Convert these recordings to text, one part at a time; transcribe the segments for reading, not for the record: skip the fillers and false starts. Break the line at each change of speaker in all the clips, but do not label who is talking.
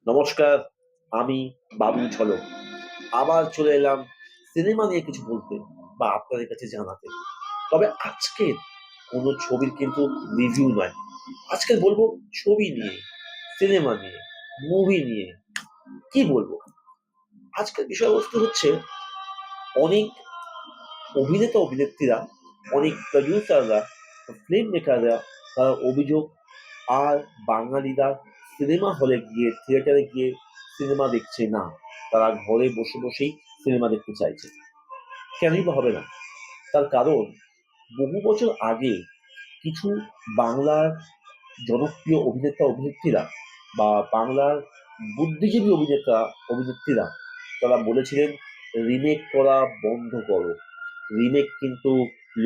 নমস্কার, আমি বাবু ঝলক। আবার চলে এলাম সিনেমা নিয়ে কিছু বলতে বা আপনাদের কাছে জানাতে। তবে আজকের কোনো ছবির কিন্তু রিভিউ নয়। আজকে বলবো ছবি নিয়ে, সিনেমা নিয়ে, মুভি নিয়ে। কি বলবো? আজকের বিষয়বস্তু হচ্ছে অনেক অভিনেতা অভিনেত্রীরা, অনেক প্রডিউসাররা, ফিল্ম মেকাররা তারা অভিযোগ আর বাঙালিরা সিনেমা হলে গিয়ে থিয়েটারে গিয়ে সিনেমা দেখছে না, তারা ঘরে বসে বসেই সিনেমা দেখতে চাইছে। কেনই বা হবে না? তার কারণ বহু বছর আগে কিছু বাংলার জনপ্রিয় অভিনেতা অভিনেত্রীরা বা বাংলার বুদ্ধিজীবী অভিনেতা অভিনেত্রীরা তারা বলেছিলেন রিমেক করা বন্ধ করো। রিমেক কিন্তু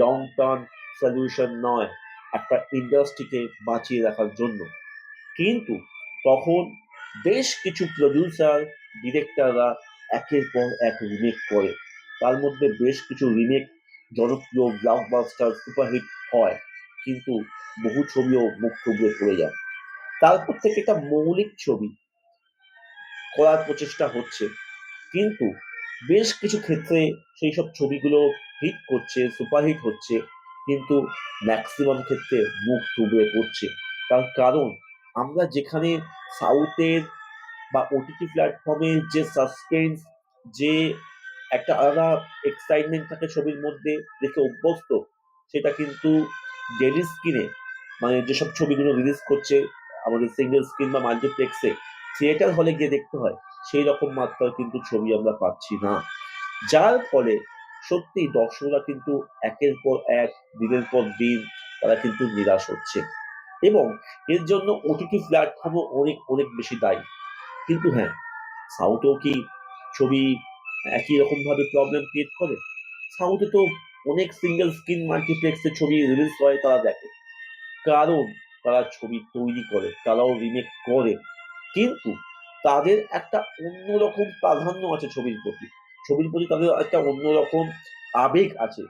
লং টার্ম সলিউশন নয় একটা ইন্ডাস্ট্রিকে বাঁচিয়ে রাখার জন্য। কিন্তু তখন বেশ কিছু প্রডিউসার ডিরেক্টররা একের পর এক রিমেক করে। তার মধ্যে বেশ কিছু রিমেক জনপ্রিয় ব্লকবাস্টার সুপারহিট হয়, কিন্তু বহু ছবিও মুখ থুবড়ে পড়ে যায়। তারপর থেকে একটা মৌলিক ছবি করার প্রচেষ্টা হচ্ছে, কিন্তু বেশ কিছু ক্ষেত্রে সেই সব ছবিগুলো হিট করছে, সুপারহিট হচ্ছে, কিন্তু ম্যাক্সিমাম ক্ষেত্রে মুখ থুবড়ে পড়ছে। তার কারণ আমরা যেখানে সাউথের বা ওটিটি প্ল্যাটফর্মের যে সাসপেন্স, যে একটা আলাদা এক্সাইটমেন্ট থাকে ছবির মধ্যে দেখে অভ্যস্ত, সেটা কিন্তু ডেলি স্ক্রিনে মানে যেসব ছবিগুলো রিলিজ করছে আমাদের সিঙ্গেল স্ক্রিন বা মাল্টিপ্লেক্সে থিয়েটার হলে গিয়ে দেখতে হয়, সেই রকম মাত্রার কিন্তু ছবি আমরা পাচ্ছি না। যার ফলে সত্যি দর্শকরা কিন্তু একের পর এক, দিনের পর দিন তারা কিন্তু নিরাশ হচ্ছে, এবং এর জন্য ওটিটি প্ল্যাটফর্মও অনেক অনেক বেশি দায়ী। কিন্তু হ্যাঁ, সাউথেও কি ছবি একই রকম ভাবে প্রবলেম ক্রিয়েট করে? সাউথে তো অনেক সিঙ্গেল স্ক্রিন মাল্টিপ্লেক্সে ছবি রিলিজ হয়, তারা দেখে, কারণ তারা ছবি তৈরি করে, তারাও রিমেক করে, কিন্তু তাদের একটা অন্যরকম প্রাধান্য আছে ছবির প্রতি। ছবির প্রতি তাদের একটা অন্যরকম আবেগ আছে,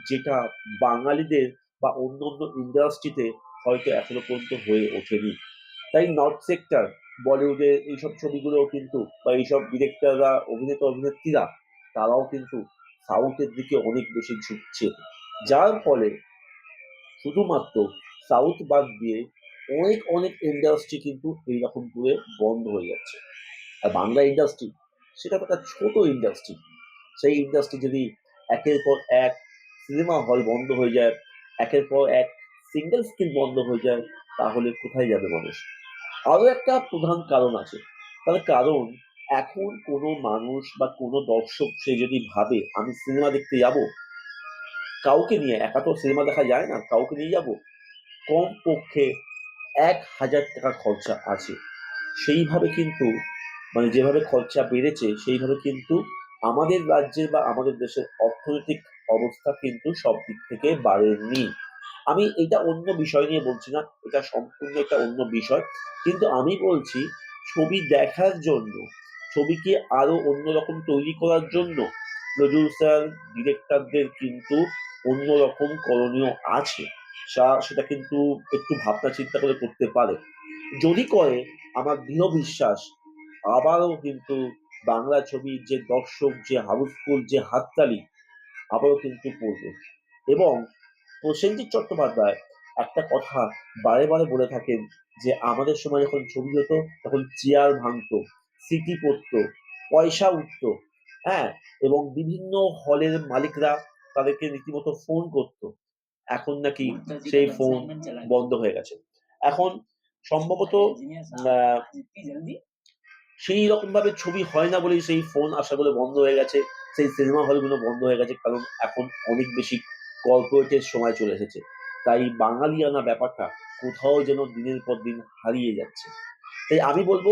যেটা বাঙালিদের বা অন্য অন্য ইন্ডাস্ট্রিতে হয়তো এখনো পর্যন্ত হয়ে ওঠেনি। তাই নর্থ সেক্টর, বলিউডের এইসব ছবিগুলো কিন্তু বা এইসব ডিরেক্টররা, অভিনেতা অভিনেত্রীরা তারাও কিন্তু সাউথের দিকে অনেক বেশি ঝুঁকছে। যার ফলে শুধুমাত্র সাউথ বাদ দিয়ে অনেক অনেক ইন্ডাস্ট্রি কিন্তু এইরকম করে বন্ধ হয়ে যাচ্ছে। আর বাংলা ইন্ডাস্ট্রি সেটা তো একটা ছোট ইন্ডাস্ট্রি। সেই ইন্ডাস্ট্রি যদি একের পর এক সিনেমা হল বন্ধ হয়ে যায়, একের পর এক সিঙ্গেল স্ক্রিন বন্ধ হয়ে যায়, তাহলে কোথায় যাবে মানুষ? আরো একটা প্রধান কারণ আছে। তার কারণ এখন কোনো মানুষ বা কোনো দর্শক সে যদি ভাবে আমি সিনেমা দেখতে যাব, কাউকে নিয়ে একা তো সিনেমা দেখা যায় না, কাউকে নিয়ে যাব, কমপক্ষে ১,০০০ টাকা খরচা আছে। সেইভাবে কিন্তু মানে যেভাবে খরচা বেড়েছে সেইভাবে কিন্তু আমাদের রাজ্যের বা আমাদের দেশের অর্থনৈতিক অবস্থা কিন্তু সব দিক থেকে বাড়েনি। আমি এটা অন্য বিষয় নিয়ে বলছি না, এটা সম্পূর্ণ একটা অন্য বিষয়। কিন্তু আমি বলছি ছবি দেখার জন্য, ছবিকে আরো অন্যরকম তৈরি করার জন্য প্রডিউসার, ডিরেক্টরদের কিন্তু অন্যরকম করণীয় আছে। সেটা কিন্তু একটু ভাবনা চিন্তা করে করতে পারে। যদি করে, আমার দৃঢ় বিশ্বাস আবারও কিন্তু বাংলা ছবির যে দর্শক, যে হাউসফুল, যে হাততালি আবারও কিন্তু পড়বে। এবং প্রসেনজিৎ চট্টোপাধ্যায় একটা কথা বারে বারে বলে থাকেন যে আমাদের সময় যখন ছবি হতো তখন চেয়ার ভাঙতো, সিটি পড়তো, পয়সা উঠতো, হ্যাঁ, এবং বিভিন্ন হলের মালিকরা তাদেরকে রীতিমতো ফোন করতো। এখন নাকি সেই ফোন বন্ধ হয়ে গেছে। এখন সম্ভবত আহ, সেই রকম ভাবে ছবি হয় না বলেই সেই ফোন আসাগুলো বন্ধ হয়ে গেছে, সেই সিনেমা হলগুলো বন্ধ হয়ে গেছে, কারণ এখন অনেক বেশি কর্পোরেটের সময় চলে এসেছে। তাই বাঙালিয়ানা ব্যাপারটা কোথাও যেন দিনের পর দিন হারিয়ে যাচ্ছে। তাই আমি বলবো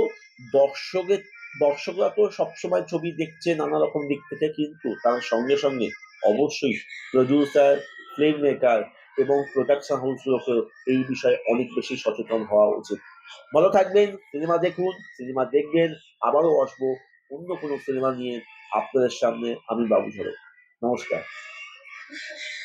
দর্শকের দর্শকরা তো সবসময় ছবি দেখছে নানা রকম দিক থেকে, কিন্তু তার সঙ্গে সঙ্গে অবশ্যই প্রডিউসার, ফিল্ম মেকার এবং প্রোডাকশন হাউসগুলোকে এই বিষয়ে অনেক বেশি সচেতন হওয়া উচিত। ভালো থাকবেন, সিনেমা দেখুন, সিনেমা দেখবেন। আবারও আসবো অন্য কোনো সিনেমা নিয়ে আপনাদের সামনে। আমি বাবু ঝলক। নমস্কার।